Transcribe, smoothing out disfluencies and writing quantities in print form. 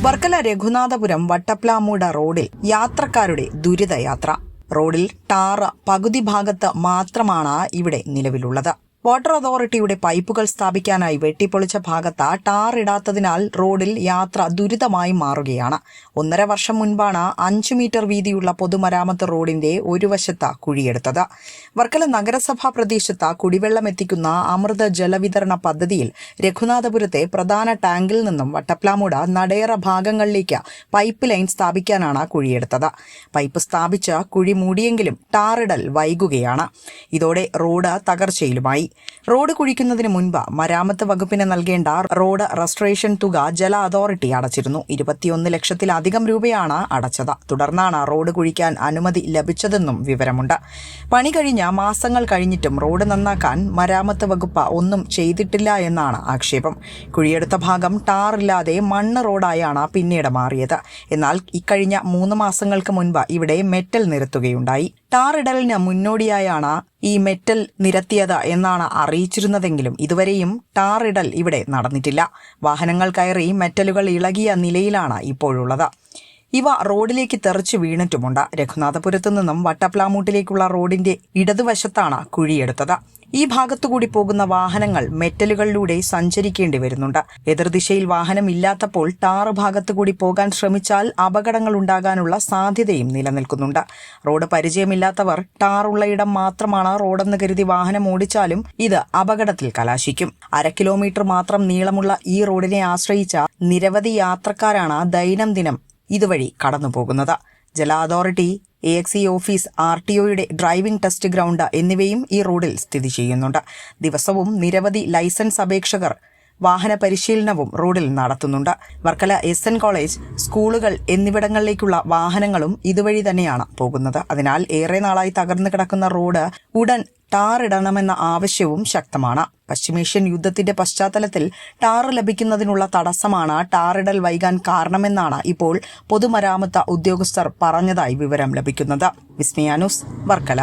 വർക്കല രഘുനാഥപുരം വട്ടപ്ലാമൂട് റോഡിൽ യാത്രക്കാരുടെ ദുരിതയാത്ര. റോഡിൽ ടാറ് പകുതി ഭാഗത്ത് മാത്രമാണ് ഇവിടെ നിലവിലുള്ളത്. വാട്ടർ അതോറിറ്റിയുടെ പൈപ്പുകൾ സ്ഥാപിക്കാനായി വെട്ടിപ്പൊളിച്ച ഭാഗത്ത് ടാർ ഇടാത്തതിനാൽ റോഡിൽ യാത്ര ദുരിതമായി മാറുകയാണ്. 1.5 വർഷം മുൻപാണ് 5 മീറ്റർ വീതിയുള്ള പൊതുമരാമത്ത് റോഡിന്റെ ഒരു വശത്ത് കുഴിയെടുത്തത്. വർക്കല നഗരസഭാ പ്രദേശത്ത് കുടിവെള്ളം എത്തിക്കുന്ന അമൃത ജലവിതരണ പദ്ധതിയിൽ രഘുനാഥപുരത്തെ പ്രധാന ടാങ്കിൽ നിന്നും വട്ടപ്ലാമൂട് നടേറ ഭാഗങ്ങളിലേക്ക് പൈപ്പ് ലൈൻ സ്ഥാപിക്കാനാണ് കുഴിയെടുത്തത്. പൈപ്പ് സ്ഥാപിച്ച് കുഴി മൂടിയെങ്കിലും ടാറിടൽ വൈകുകയാണ്. ഇതോടെ റോഡ് തകർച്ചയിലുമായി. റോഡ് കുഴിക്കുന്നതിന് മുൻപ് മരാമത്ത് വകുപ്പിന് നൽകേണ്ട റോഡ് റെസ്റ്റോറേഷൻ തുക ജല അതോറിറ്റി അടച്ചിരുന്നു. 21 ലക്ഷത്തിലധികം രൂപയാണ് അടച്ചത്. തുടർന്നാണ് റോഡ് കുഴിക്കാൻ അനുമതി ലഭിച്ചതെന്നും വിവരമുണ്ട്. പണി കഴിഞ്ഞ മാസങ്ങൾ കഴിഞ്ഞിട്ടും റോഡ് നന്നാക്കാൻ മരാമത്ത് വകുപ്പ് ഒന്നും ചെയ്തിട്ടില്ല എന്നാണ് ആക്ഷേപം. കുഴിയെടുത്ത ഭാഗം ടാറില്ലാതെ മണ്ണ് റോഡായാണ് പിന്നീട് മാറിയത്. എന്നാൽ ഇക്കഴിഞ്ഞ 3 മാസങ്ങൾക്ക് മുൻപ് ഇവിടെ മെറ്റൽ നിരത്തുകയുണ്ടായി. ടാറിടലിന് മുന്നോടിയായാണ് ഈ മെറ്റൽ നിരത്തിയത് എന്നാണ് അറിയിച്ചിരുന്നതെങ്കിലും ഇതുവരെയും ടാറിടൽ ഇവിടെ നടന്നിട്ടില്ല. വാഹനങ്ങൾ കയറി മെറ്റലുകൾ ഇളകിയ നിലയിലാണ് ഇപ്പോഴുള്ളത്. ഇവ റോഡിലേക്ക് തെറിച്ചു വീണിട്ടുമുണ്ട്. രഘുനാഥപുരത്തു നിന്നും വട്ടപ്ലാമൂട്ടിലേക്കുള്ള റോഡിന്റെ ഇടതുവശത്താണ് കുഴിയെടുത്തത്. ഈ ഭാഗത്തുകൂടി പോകുന്ന വാഹനങ്ങൾ മെറ്റലുകളിലൂടെ സഞ്ചരിക്കേണ്ടി വരുന്നുണ്ട്. എതിർദിശയിൽ വാഹനം ഇല്ലാത്തപ്പോൾ ടാറ് ഭാഗത്തുകൂടി പോകാൻ ശ്രമിച്ചാൽ അപകടങ്ങൾ ഉണ്ടാകാനുള്ള സാധ്യതയും നിലനിൽക്കുന്നുണ്ട്. റോഡ് പരിചയമില്ലാത്തവർ ടാറുള്ള ഇടം മാത്രമാണ് റോഡെന്ന് കരുതി വാഹനം ഓടിച്ചാലും ഇത് അപകടത്തിൽ കലാശിക്കും. 1/2 കിലോമീറ്റർ മാത്രം നീളമുള്ള ഈ റോഡിനെ ആശ്രയിച്ച നിരവധി യാത്രക്കാരാണ് ദൈനംദിനം ഇതുവഴി കടന്നുപോകുന്നത്. ജല അതോറിറ്റി, AXE ഓഫീസ്, RTOയുടെ ഡ്രൈവിംഗ് ടെസ്റ്റ് ഗ്രൗണ്ട് എന്നിവയും ഈ റോഡിൽ സ്ഥിതി ചെയ്യുന്നുണ്ട്. ദിവസവും നിരവധി ലൈസൻസ് അപേക്ഷകർ വാഹന പരിശീലനവും റോഡിൽ നടത്തുന്നുണ്ട്. വർക്കല SN കോളേജ്, സ്കൂളുകൾ എന്നിവിടങ്ങളിലേക്കുള്ള വാഹനങ്ങളും ഇതുവഴി തന്നെയാണ് പോകുന്നത്. അതിനാൽ ഏറെ നാളായി തകർന്നു കിടക്കുന്ന റോഡ് ഉടൻ ടാറിടണമെന്ന ആവശ്യവും ശക്തമാണ്. പശ്ചിമേഷ്യൻ യുദ്ധത്തിന്റെ പശ്ചാത്തലത്തിൽ ടാറ് ലഭിക്കുന്നതിനുള്ള തടസ്സമാണ് ടാറിടൽ വൈകാൻ കാരണമെന്നാണ് ഇപ്പോൾ പൊതുമരാമത്ത് ഉദ്യോഗസ്ഥർ പറഞ്ഞതായി വിവരം ലഭിക്കുന്നത്. വിസ്മയ ന്യൂസ്, വർക്കല.